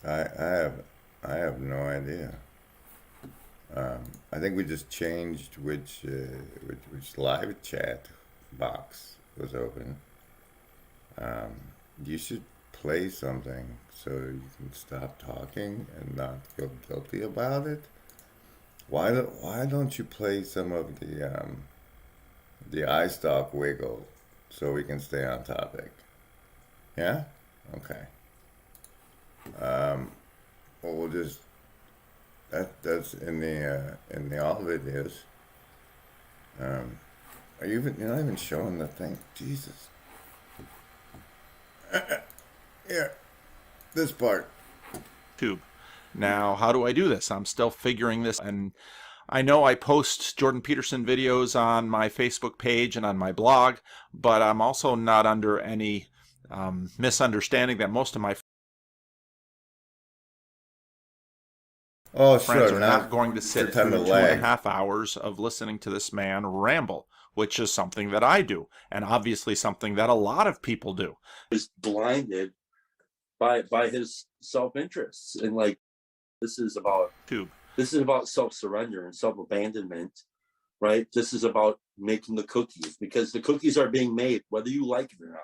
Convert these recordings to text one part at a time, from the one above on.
I have no idea. I think we just changed which live chat box was open. You should play something so you can stop talking and not feel guilty about it. Why don't you play some of the eye stalk wiggle so we can stay on topic? Yeah? Okay. Well, we'll just that's in the all videos. You're not even showing the thing? Jesus. Here, this part. Tube. Now, how do I do this? I'm still figuring this, and I know I post Jordan Peterson videos on my Facebook page and on my blog, but I'm also not under any misunderstanding that most of my friends are not going to sit through 2.5 hours of listening to this man ramble, which is something that I do, and obviously something that a lot of people do. Is blinded by his self-interests, and like this is about self-surrender and self-abandonment, right? This is about making the cookies, because the cookies are being made whether you like it or not.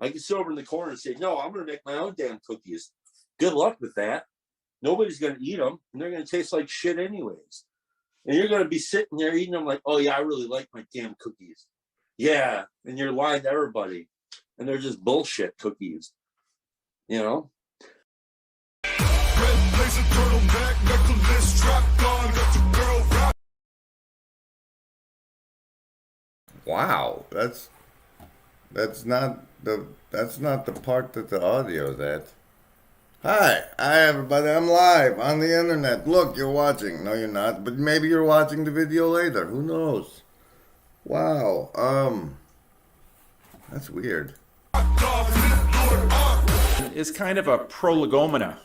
I can sit over in the corner and say, no, I'm going to make my own damn cookies. Good luck with that. Nobody's going to eat them, and they're going to taste like shit anyways. And you're going to be sitting there eating them like, oh yeah, I really like my damn cookies. Yeah, and you're lying to everybody, and they're just bullshit cookies. You know? Wow, that's not the part that the audio's at. Hi everybody, I'm live on the internet. Look, you're watching. No, you're not, but maybe you're watching the video later. Who knows? Wow, that's weird. Is kind of a prolegomena.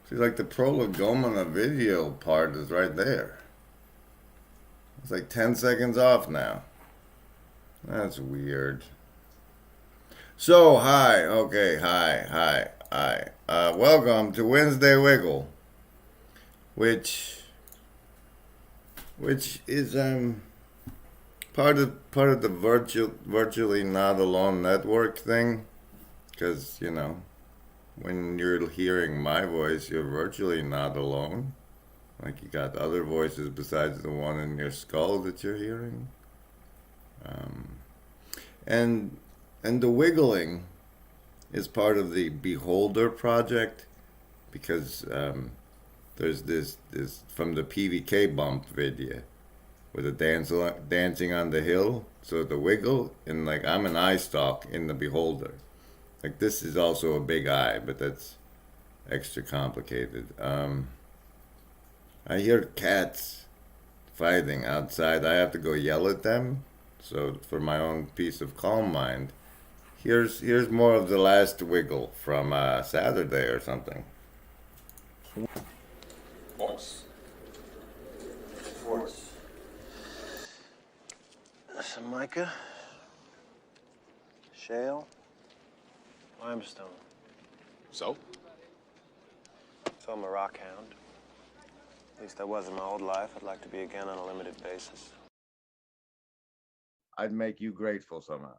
See, like the prolegomena video part is right there. It's like 10 seconds off now. That's weird. So, hi. Welcome to Wednesday Wiggle, which is part of the virtually not alone network thing, because you know, when you're hearing my voice, you're virtually not alone. Like you got other voices besides the one in your skull that you're hearing. And the wiggling is part of the Beholder project, because there's this from the PVK bump video with the dancing on the hill. So the wiggle, and like I'm an eye stalk in the Beholder. Like this is also a big eye, but that's extra complicated. I hear cats fighting outside. I have to go yell at them. So for my own peace of calm mind, here's more of the last wiggle from Saturday or something. Force. Some mica, shale, limestone. So I'm a rock hound. At least I was in my old life. I'd like to be again on a limited basis. I'd make you grateful somehow.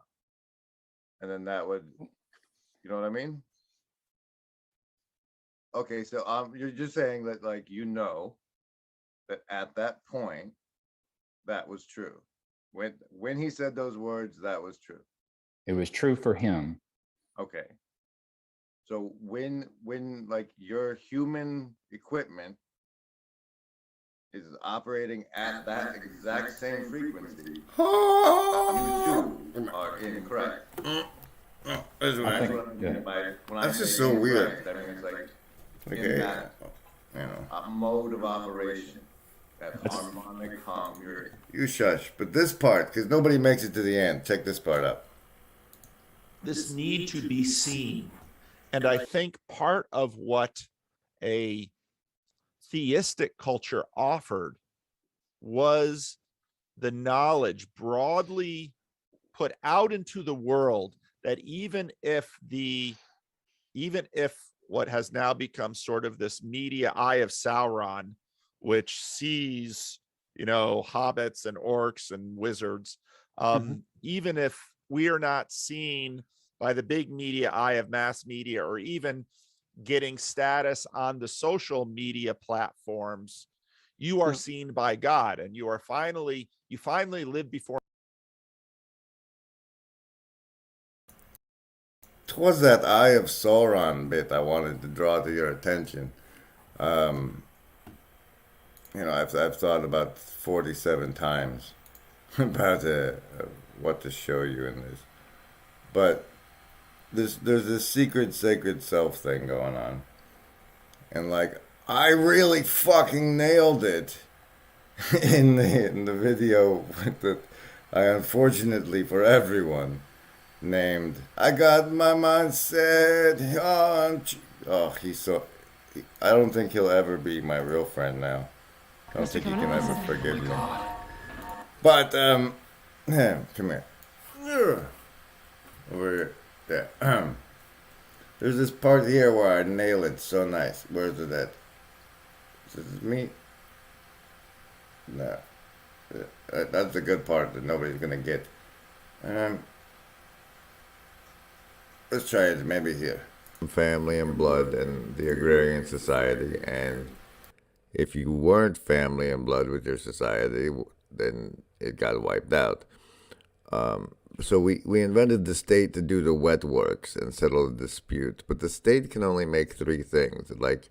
And then that would, you know what I mean? Okay, so you're just saying that, like, you know that at that point, that was true. When he said those words, that was true. It was true for him. Okay. So when like your human equipment is operating at that exact same frequency, you too are incorrect. That's just so weird. That means like in that, you know, mode of operation, that harmonic harmony. You shush. But this part, because nobody makes it to the end. Check this part up. This need to be seen. And I think part of what a theistic culture offered was the knowledge broadly put out into the world that even if what has now become sort of this media eye of Sauron, which sees, you know, hobbits and orcs and wizards, even if we are not seen by the big media eye of mass media, or even getting status on the social media platforms, you are seen by God, and you finally live before. Twas that Eye of Sauron bit I wanted to draw to your attention. You know, I've thought about 47 times about what to show you in this, but there's this secret sacred self thing going on, and like I really fucking nailed it in the video that I unfortunately for everyone named I got my mind set on. Oh, I don't think he'll ever be my real friend now. I don't think he can ever forgive me. But come here. Over there. There's this part here where I nail it so nice. Where's it at? Is this me? No. That's the good part that nobody's gonna get. Let's try it maybe here. Family and blood and the agrarian society, and if you weren't family and blood with your society, then it got wiped out. So we invented the state to do the wet works and settle the dispute, but the state can only make three things. Like,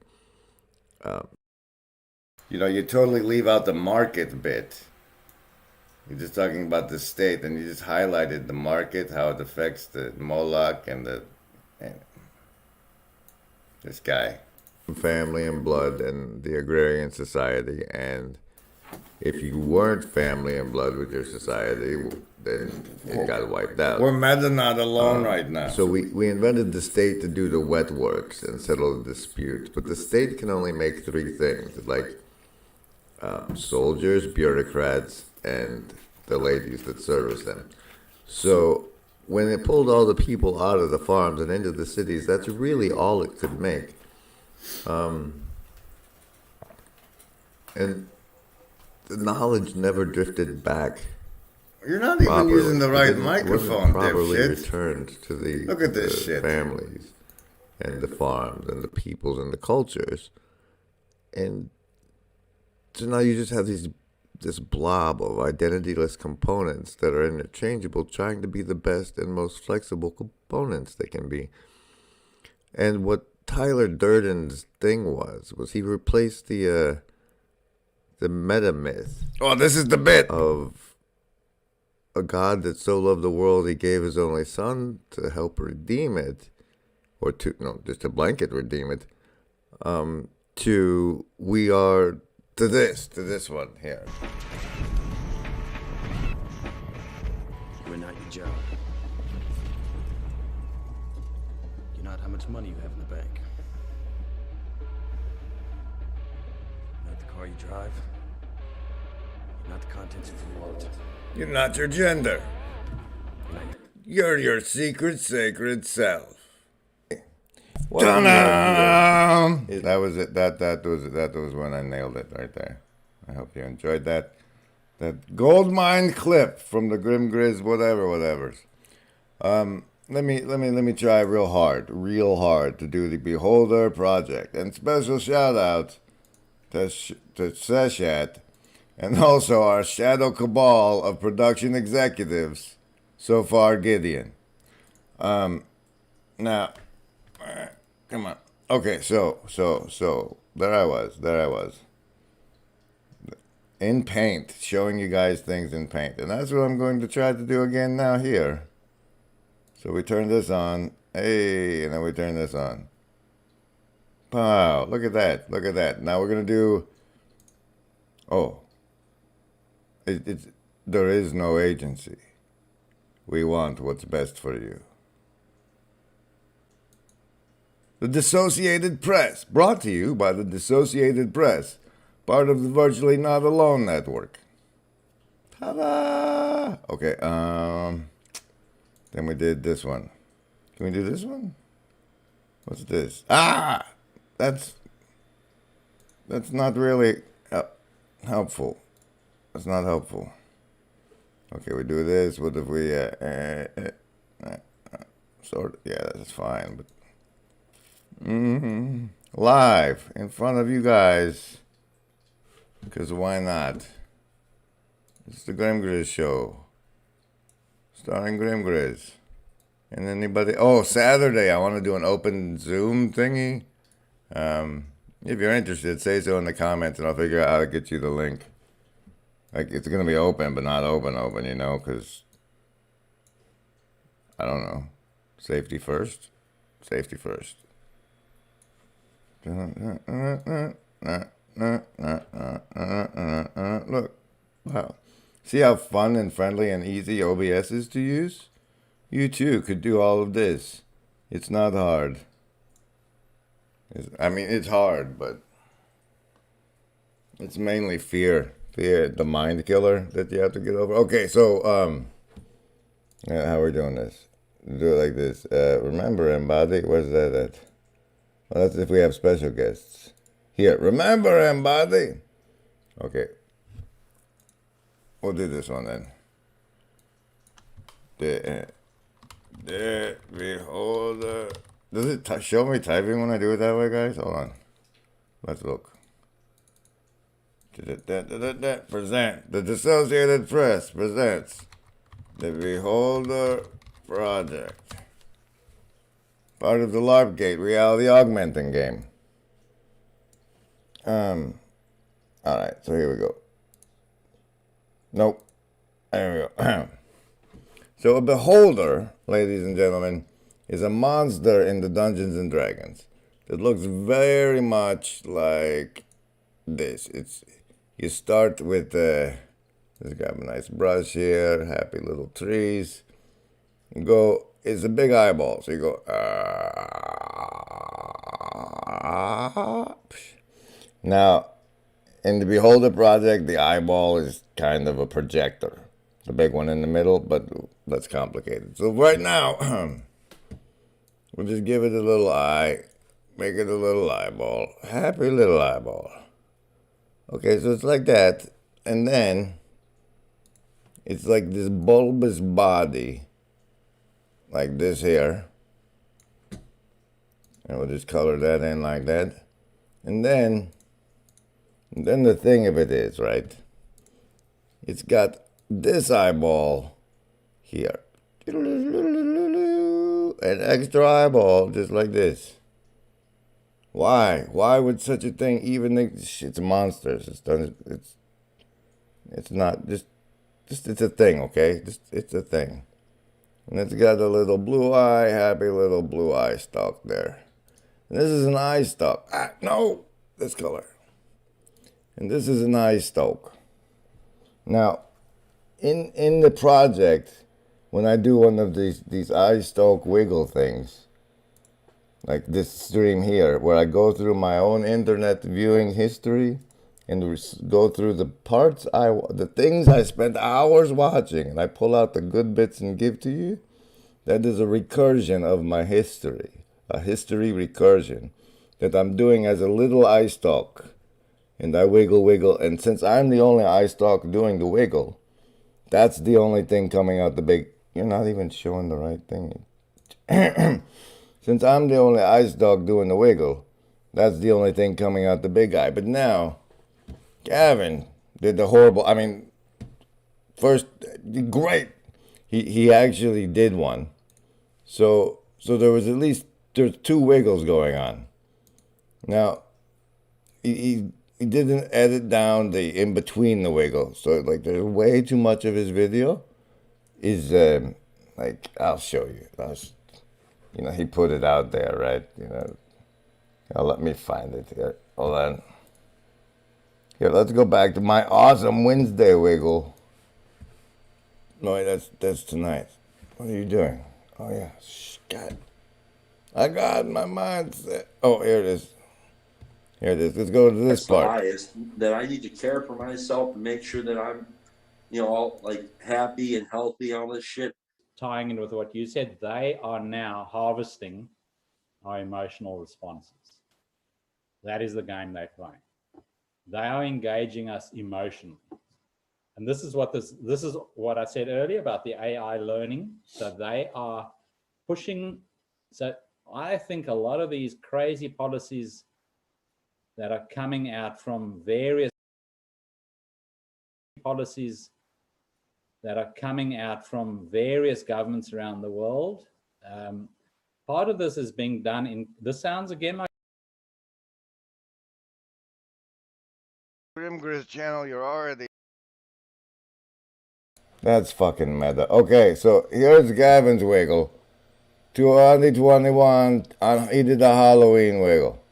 you know, you totally leave out the market bit. You're just talking about the state, and you just highlighted the market, how it affects the Moloch and this guy. Family and blood and the agrarian society, and if you weren't family and blood with your society, then it got wiped out. We're meta not alone right now. So we invented the state to do the wet works and settle the dispute, but the state can only make three things, like soldiers, bureaucrats, and the ladies that service them. So when it pulled all the people out of the farms and into the cities, that's really all it could make. And the knowledge never drifted back. You're not even using the right microphone, properly returned to the look at this shit. Families and the farms and the peoples and the cultures, and so now you just have this blob of identityless components that are interchangeable, trying to be the best and most flexible components they can be. And what Tyler Durden's thing was he replaced the meta myth. Oh, this is the bit of a God that so loved the world he gave his only son to help redeem it, or just to blanket redeem it. To this one here. You are not your job. You're not how much money you have in the bank. You're not the car you drive. You're not the contents of your wallet. You're not your gender. You're your secret sacred self. That was it. That was when I nailed it right there. I hope you enjoyed that. That gold mine clip from the Grim Grizz whatever's. Let me try real hard to do the Beholder project, and special shout out to Seshat, and also our shadow cabal of production executives. So far, Gideon. Now. Come on. Okay, so there I was. In paint, showing you guys things in paint. And that's what I'm going to try to do again now here. So we turn this on. Hey, and then we turn this on. Wow, look at that. Now we're going to do... Oh. There is no agency. We want what's best for you. The Dissociated Press, brought to you by the Dissociated Press, part of the Virtually Not Alone network. Ta-da! Okay, then we did this one. Can we do this one? What's this? Ah! That's not really helpful. That's not helpful. Okay, we do this. What if we sort of, yeah, that's fine. But live in front of you guys, because why not? It's the GrXASQY show, starring GrXASQY. And anybody? Oh, Saturday I want to do an open Zoom thingy. If you're interested, say so in the comments, and I'll figure out how to get you the link. Like, it's gonna be open, but not open, you know, because I don't know. Safety first. Safety first. Look, wow. See how fun and friendly and easy OBS is to use? You too could do all of this. It's not hard. I mean, it's hard, but it's mainly fear. Fear, the mind killer that you have to get over. Okay, so, how are we doing this? Do it like this. Remember, embody. Where's that at? Well, that's if we have special guests. Here, remember, embody. Okay. We'll do this one then. The beholder. Does it show me typing when I do it that way, guys? Hold on. Let's look. Present. The Associated Press presents the Beholder Project. Part of the LARPgate reality augmenting game. Alright, so here we go. Nope. There we go. So a beholder, ladies and gentlemen, is a monster in the Dungeons and Dragons that looks very much like this. You start with let's grab a nice brush here, happy little trees. You go, it's a big eyeball, so you go Now, in the Beholder project, the eyeball is kind of a projector. The big one in the middle, but that's complicated. So right now, we'll just give it a little eye, make it a little eyeball, happy little eyeball. Okay, so it's like that, and then it's like this bulbous body, like this here, and we'll just color that in like that, and then the thing of it is, right, it's got this eyeball here, an extra eyeball just like this. Why would such a thing even it's monsters? It's not just it's a thing, okay? It's a thing. And it's got a little blue eye, happy little blue eye stalk there. And this is an eye stalk. No, this color. And this is an eye stalk. Now, in the project, when I do one of these eye stalk wiggle things, like this stream here, where I go through my own internet viewing history and go through the parts, the things I spent hours watching, and I pull out the good bits and give to you, that is a recursion of my history, a history recursion that I'm doing as a little eye stalk. And I wiggle, and since I'm the only eye stalk doing the wiggle, that's the only thing coming out the big... You're not even showing the right thing. Since I'm the only ice dog doing the wiggle, that's the only thing coming out the big eye. But now, Gavin did the horrible... I mean, first, great. He actually did one. So there's two wiggles going on. Now, he didn't edit down the in between the wiggle. So like there's way too much of his video is like, I'll show you. He put it out there, right? Let me find it here. Hold on. Here, let's go back to my awesome Wednesday wiggle. No, that's tonight. What are you doing? Oh yeah, God. I got my mind set. Oh, here it is. Here it is. Let's go to this part. Is that I need to care for myself and make sure that I'm, all like happy and healthy, all this shit. Tying in with what you said, they are now harvesting are emotional responses. That is the game they're playing. They are engaging us emotionally. And this is what I said earlier about the AI learning. So they are pushing. So I think a lot of these crazy policies that are coming out from various governments around the world, part of this is being done in, this sounds again like Grimgris channel, you're already... That's fucking meta. Okay, so here's Gavin's wiggle. 2021, he did a Halloween wiggle.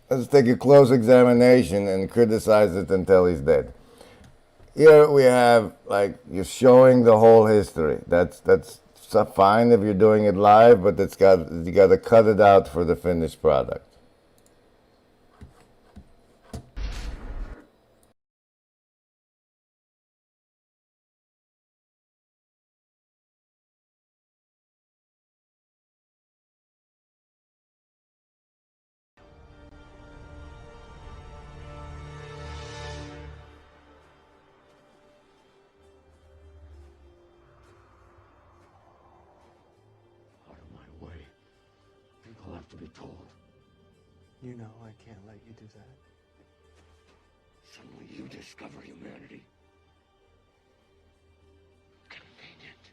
Let's take a close examination and criticize it until he's dead. Here we have, like, you're showing the whole history. That's fine if you're doing it live, but you got to cut it out for the finished product. To be told. You know I can't let you do that. Suddenly you discover humanity. Convenient.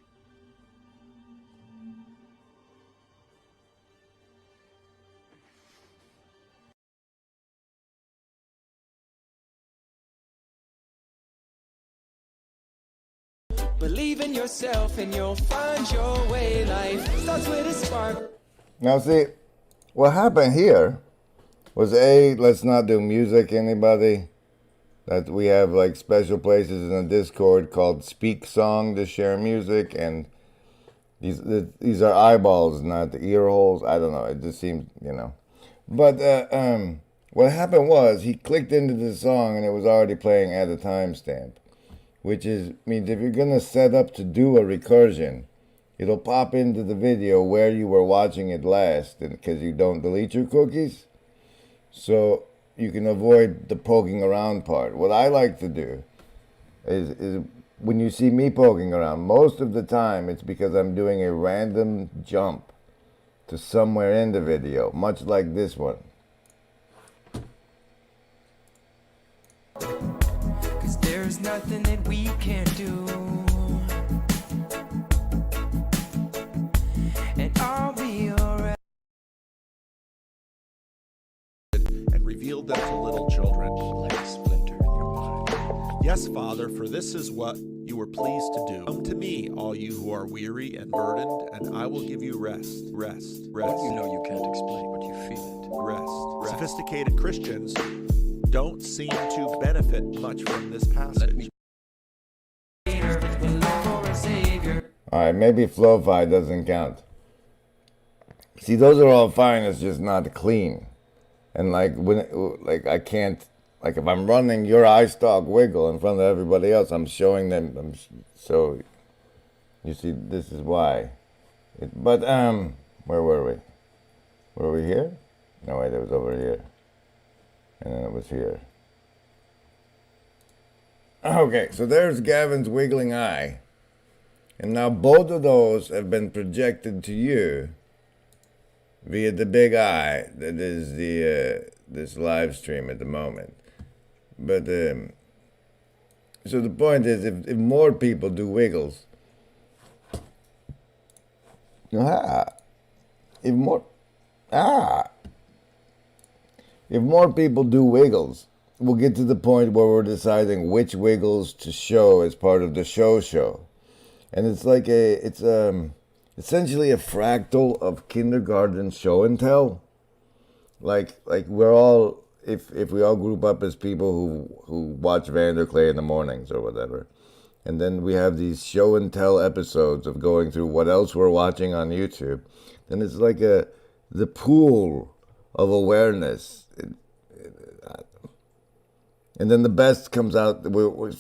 Believe in yourself and you'll find your way. Life starts with a spark. Now see, what happened here was let's not do music, anybody. That we have like special places in the Discord called Speak Song to share music, and these are eyeballs, not the ear holes. I don't know, it just seems, you know. But what happened was he clicked into the song and it was already playing at a timestamp, which means if you're gonna set up to do a recursion, it'll pop into the video where you were watching it last, because you don't delete your cookies. So you can avoid the poking around part. What I like to do is when you see me poking around, most of the time it's because I'm doing a random jump to somewhere in the video, much like this one. 'Cause there's nothing that we can't do. And I'll be alright. And revealed them to little children. Like a splinter in your mind. Yes, Father, for this is what you were pleased to do. Come to me, all you who are weary and burdened, and I will give you rest. Rest. Rest. You know you can't explain, but you feel it. Rest. Sophisticated Christians don't seem to benefit much from this passage. Alright, maybe Flow-Fi doesn't count. See, those are all fine, it's just not clean. And like I can't, like if I'm running your iStalk wiggle in front of everybody else, I'm showing them, so you see, this is why. But where were we? Were we here? No, wait, it was over here. And then it was here. Okay, so there's Gavin's wiggling eye. And now both of those have been projected to you via the big eye that is this live stream at the moment. But so the point is, if more people do wiggles, if more people do wiggles, we'll get to the point where we're deciding which wiggles to show as part of the show. And it's like it's essentially a fractal of kindergarten show and tell. Like we're all, if we all group up as people who watch Vanderklay in the mornings or whatever, and then we have these show and tell episodes of going through what else we're watching on YouTube, then it's like the pool of awareness. And then the best comes out, we're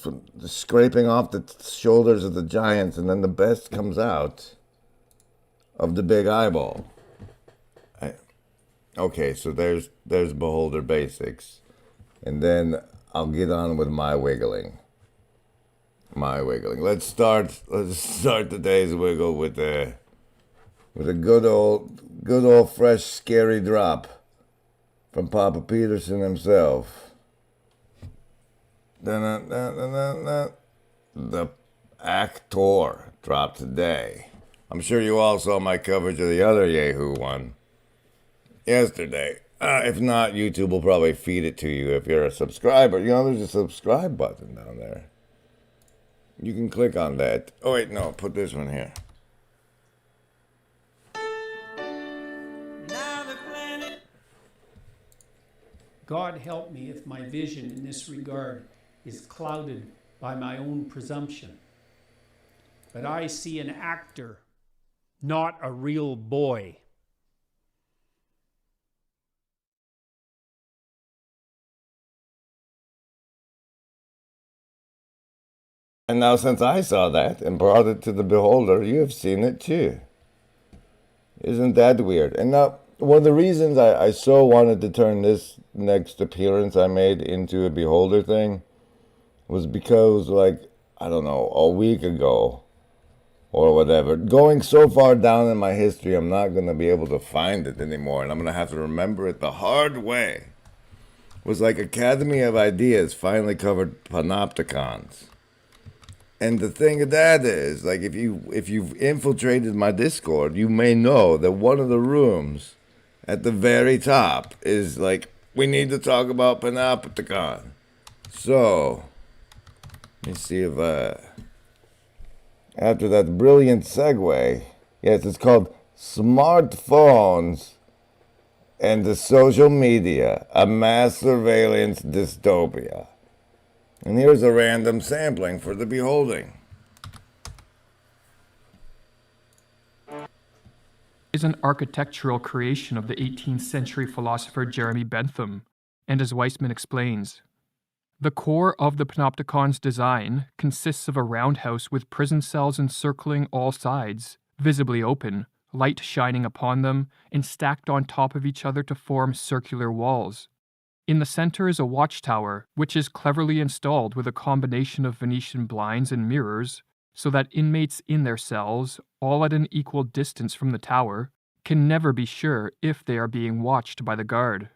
scraping off the shoulders of the giants, and then the best comes out of the big eyeball. Okay, so there's Beholder Basics. And then I'll get on with my wiggling. Let's start today's wiggle with a good old fresh scary drop from Papa Peterson himself. The Actor dropped today. I'm sure you all saw my coverage of the other Yahoo one yesterday. If not, YouTube will probably feed it to you if you're a subscriber. You know, there's a subscribe button down there. You can click on that. Oh, wait, no, put this one here. God help me if my vision in this regard is clouded by my own presumption. But I see an actor, not a real boy. And now since I saw that and brought it to the beholder, you have seen it too. Isn't that weird? And now, one of the reasons I so wanted to turn this next appearance I made into a beholder thing was because, like, I don't know, a week ago or whatever, going so far down in my history, I'm not going to be able to find it anymore, and I'm going to have to remember it the hard way. It was like Academy of Ideas finally covered Panopticons. And the thing of that is, like, if you've infiltrated my Discord, you may know that one of the rooms at the very top is like, we need to talk about Panopticon. So, let me see if after that brilliant segue, yes, it's called Smartphones and the Social Media, a Mass Surveillance Dystopia. And here's a random sampling for the beholding. Is an architectural creation of the 18th century philosopher Jeremy Bentham, and as Weissman explains, the core of the Panopticon's design consists of a roundhouse with prison cells encircling all sides, visibly open, light shining upon them, and stacked on top of each other to form circular walls. In the center is a watchtower, which is cleverly installed with a combination of Venetian blinds and mirrors, so that inmates in their cells, all at an equal distance from the tower, can never be sure if they are being watched by the guard.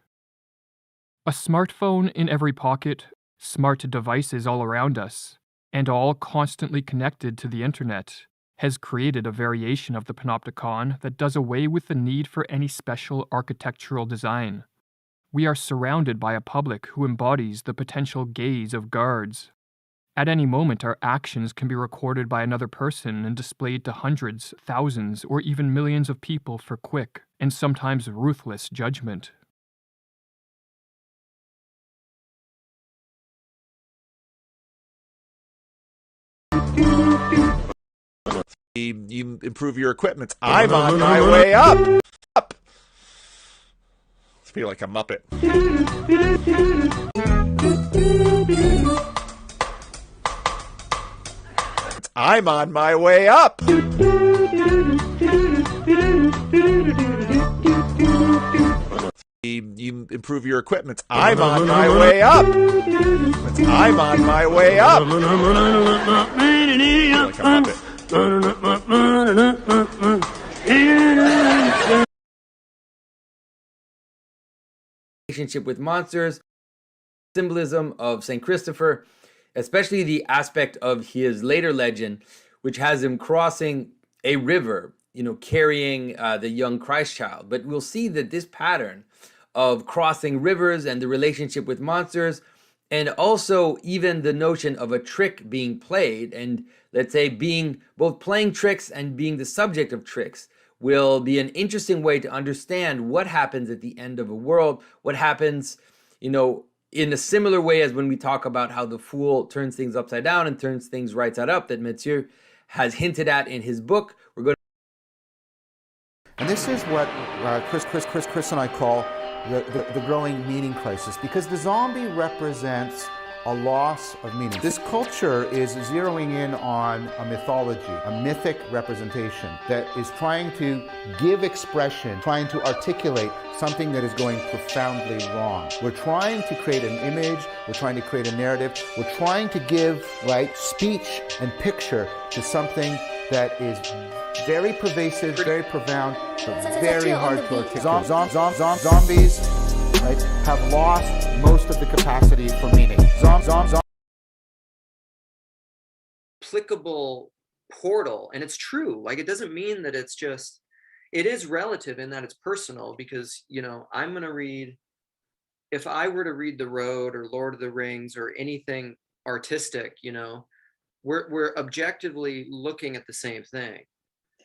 A smartphone in every pocket, smart devices all around us, and all constantly connected to the internet, has created a variation of the Panopticon that does away with the need for any special architectural design. We are surrounded by a public who embodies the potential gaze of guards. At any moment, our actions can be recorded by another person and displayed to hundreds, thousands, or even millions of people for quick and sometimes ruthless judgment. You improve your equipment. I'm on my way up. I feel like a Muppet. I'm on my way up. You improve your equipment. I'm on my way up. I'm on my way up. I feel like a Muppet. Relationship with monsters, symbolism of St. Christopher, especially the aspect of his later legend, which has him crossing a river, carrying the young Christ child. But we'll see that this pattern of crossing rivers and the relationship with monsters, and also even the notion of a trick being played, and let's say being both playing tricks and being the subject of tricks, will be an interesting way to understand what happens at the end of a world, what happens, in a similar way as when we talk about how the fool turns things upside down and turns things right side up, that Mathieu has hinted at in his book. We're going to... And this is what Chris and I call the growing meaning crisis, because the zombie represents a loss of meaning. This culture is zeroing in on a mythology, a mythic representation that is trying to give expression, trying to articulate something that is going profoundly wrong. We're trying to create an image, we're trying to create a narrative, we're trying to give, right, speech and picture to something that is very pervasive, very profound, but very hard to articulate. Zombies, right, have lost most of the capacity for meaning. Applicable portal, and it's true. Like, it doesn't mean that it's just, it is relative in that it's personal, because, you know, I'm going to read, if I were to read The Road or Lord of the Rings or anything artistic, you know, we're objectively looking at the same thing.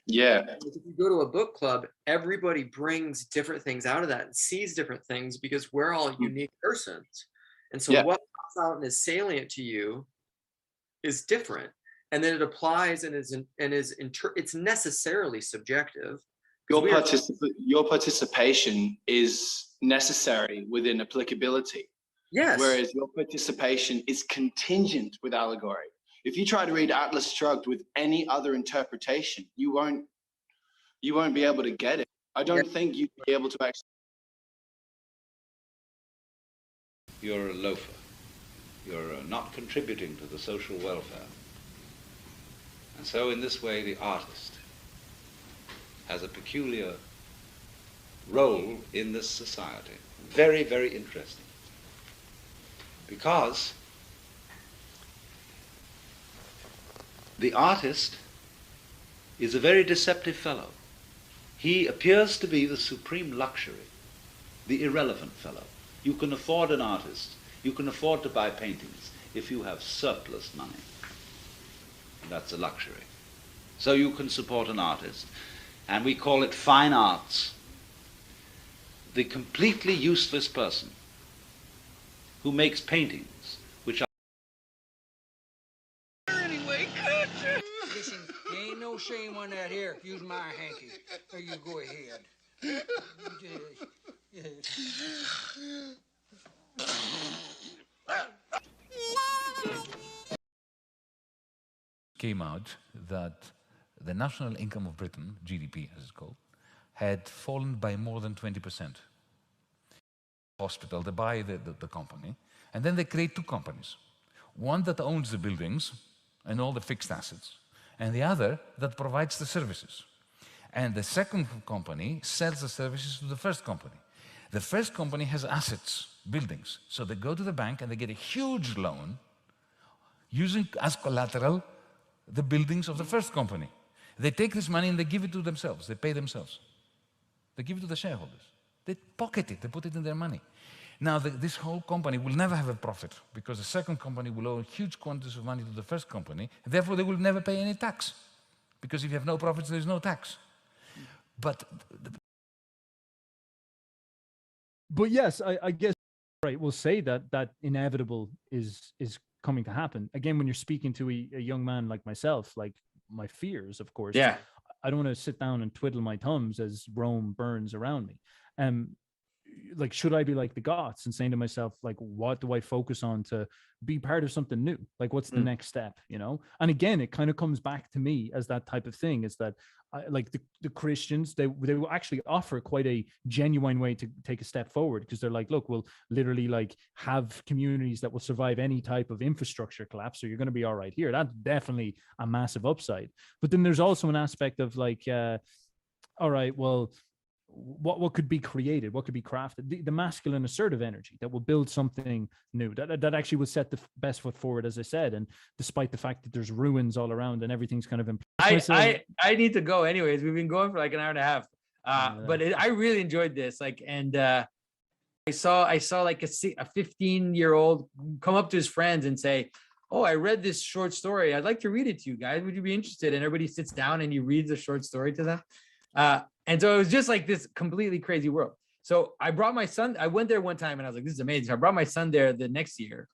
Yeah. If you go to a book club, everybody brings different things out of that and sees different things, because we're all unique persons. And so what comes out and is salient to you is different. And then it applies and it's necessarily subjective. Your participation is necessary within applicability. Yes. Whereas your participation is contingent with allegory. If you try to read Atlas Shrugged with any other interpretation, you won't be able to get it. I don't think you'd be able to actually. You're a loafer. You're not contributing to the social welfare. And so in this way, the artist has a peculiar role in this society. Very, very interesting. Because the artist is a very deceptive fellow. He appears to be the supreme luxury, the irrelevant fellow. You can afford an artist. You can afford to buy paintings if you have surplus money. That's a luxury. So you can support an artist, and we call it fine arts. The completely useless person who makes paintings, which are... Anyway, cut. Listen, there ain't no shame on that here. Use my hanky. There you go ahead. Came out that the national income of Britain, GDP as it's called, had fallen by more than 20%. Hospital, they buy the company, and then they create two companies. One that owns the buildings and all the fixed assets, and the other that provides the services. And the second company sells the services to the first company. The first company has assets, buildings, so they go to the bank and they get a huge loan using as collateral the buildings of the first company. They take this money and they give it to themselves. They pay themselves. They give it to the shareholders. They pocket it. They put it in their money. Now, this whole company will never have a profit because the second company will owe huge quantities of money to the first company, and therefore they will never pay any tax. Because if you have no profits, there is no tax. But yes, I guess, right, we'll say that inevitable is coming to happen. Again, when you're speaking to a young man like myself, like my fears, of course. Yeah. I don't want to sit down and twiddle my thumbs as Rome burns around me. Like, should I be like the Goths and saying to myself, like, what do I focus on to be part of something new? Like, what's the next step, you know? And again, it kind of comes back to me as that type of thing, is that like the Christians, they will actually offer quite a genuine way to take a step forward, because they're like, look, we'll literally like have communities that will survive any type of infrastructure collapse. So you're going to be all right here. That's definitely a massive upside. But then there's also an aspect of like, all right, well, what could be created, what could be crafted, the masculine assertive energy that will build something new, that actually will set the best foot forward, as I said. And despite the fact that there's ruins all around and everything's kind of in place. I need to go anyways. We've been going for like an hour and a half, but I really enjoyed this. Like, and I saw like a 15-year-old come up to his friends and say, oh, I read this short story, I'd like to read it to you guys, would you be interested? And everybody sits down and he reads a short story to them. And so it was just like this completely crazy world. So I brought my son, I went there one time and I was like, this is amazing. So I brought my son there the next year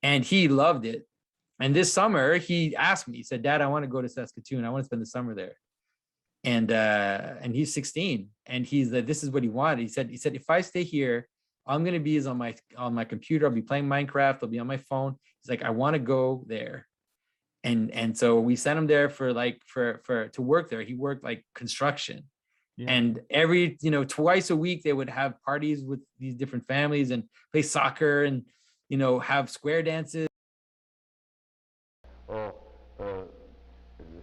and he loved it. And this summer he asked me, he said, Dad, I want to go to Saskatoon. I want to spend the summer there. And he's 16 and he's like, this is what he wanted. He said, if I stay here All I'm gonna be is on my computer. I'll be playing Minecraft. I'll be on my phone. He's like, I want to go there. And so we sent him there for to work there. He worked like construction. Yeah. And every, twice a week they would have parties with these different families and play soccer and, have square dances. Or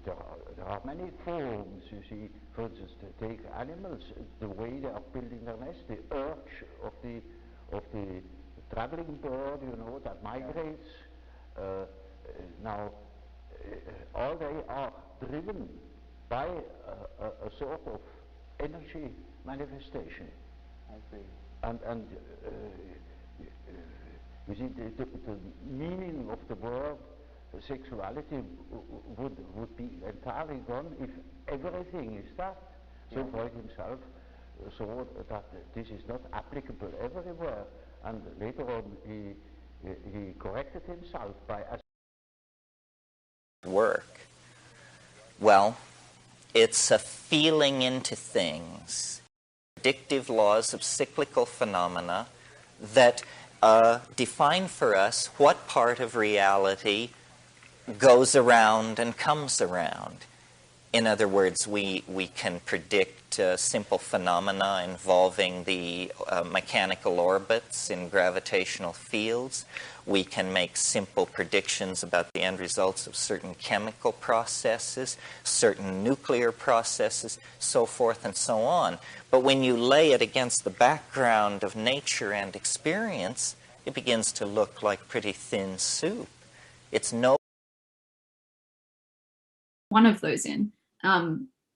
there are many forms, you see, for instance, to take animals, the way they are building their nest, the urge of the traveling bird, that migrates. Now, all they are driven by a sort of energy manifestation. I agree. And you see, the meaning of the word sexuality would be entirely gone if everything is that. So Freud himself saw that this is not applicable everywhere, and later on he corrected himself by work. Well, it's a feeling into things, predictive laws of cyclical phenomena that define for us what part of reality goes around and comes around. In other words, we can predict simple phenomena involving the mechanical orbits in gravitational fields. We can make simple predictions about the end results of certain chemical processes, certain nuclear processes, so forth and so on. But when you lay it against the background of nature and experience, it begins to look like pretty thin soup. It's no one of those in.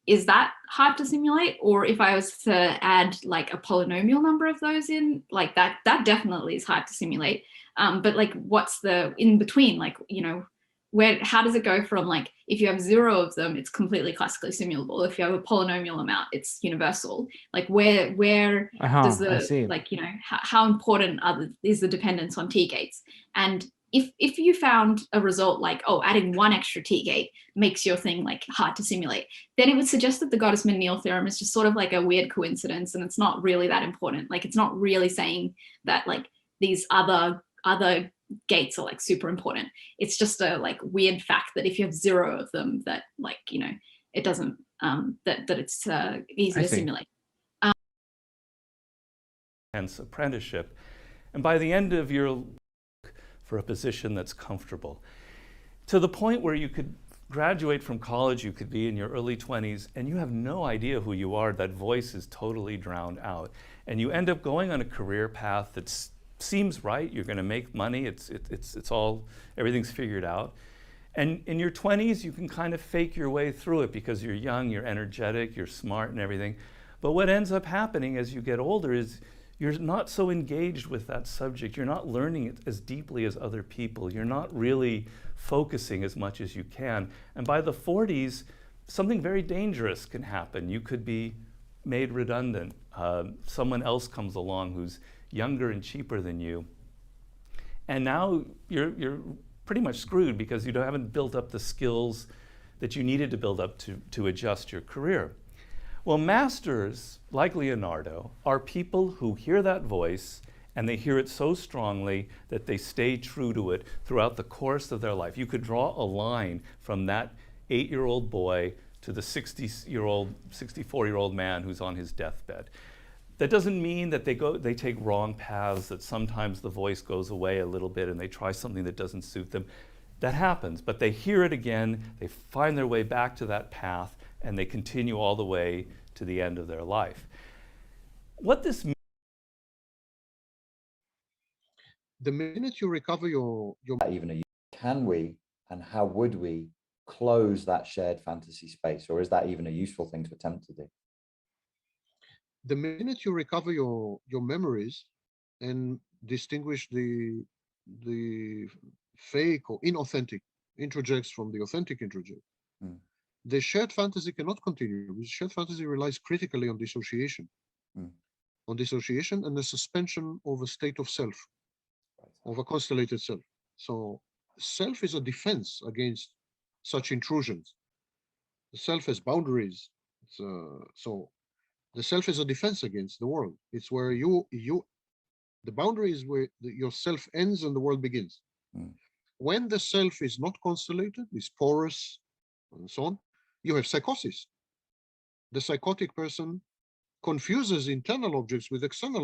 Is that hard to simulate? Or if I was to add like a polynomial number of those in, like that definitely is hard to simulate. But like, what's the in between? Like, how does it go from like, if you have 0 of them, it's completely classically simulable. If you have a polynomial amount, it's universal. Like where does the, like, how important is the dependence on T gates? And if you found a result like, oh, adding 1 extra T gate makes your thing like hard to simulate, then it would suggest that the Gottesman-Neal theorem is just sort of like a weird coincidence, and it's not really that important. Like, it's not really saying that like these other gates are like super important. It's just a like weird fact that if you have 0 of them, that like, it doesn't that it's easy to simulate. Hence apprenticeship, and by the end of your for a position that's comfortable, to the point where you could graduate from college, you could be in your early 20s, and you have no idea who you are. That voice is totally drowned out, and you end up going on a career path that seems right. You're going to make money. It's all, everything's figured out. And in your 20s, you can kind of fake your way through it because you're young, you're energetic, you're smart and everything. But what ends up happening as you get older is you're not so engaged with that subject. You're not learning it as deeply as other people. You're not really focusing as much as you can. And by the 40s, something very dangerous can happen. You could be made redundant. Someone else comes along who's younger and cheaper than you. And now you're pretty much screwed because you haven't built up the skills that you needed to build up to adjust your career. Well, masters, like Leonardo, are people who hear that voice and they hear it so strongly that they stay true to it throughout the course of their life. You could draw a line from that 8-year-old boy to the 64-year-old man who's on his deathbed. That doesn't mean that they take wrong paths, that sometimes the voice goes away a little bit and they try something that doesn't suit them. That happens, but they hear it again, they find their way back to that path, and they continue all the way to the end of their life. What this means, the minute you recover your can we and how would we close that shared fantasy space, or is that even a useful thing to attempt to do? The minute you recover your memories and distinguish the fake or inauthentic introjects from the authentic introject, the shared fantasy cannot continue. The shared fantasy relies critically on dissociation. On dissociation and the suspension of a state of self, of a constellated self. So self is a defense against such intrusions. The self has boundaries. So the self is a defense against the world. It's where you The boundary is where your self ends and the world begins. When the self is not constellated, is porous, and so on, you have psychosis. The psychotic person confuses internal objects with external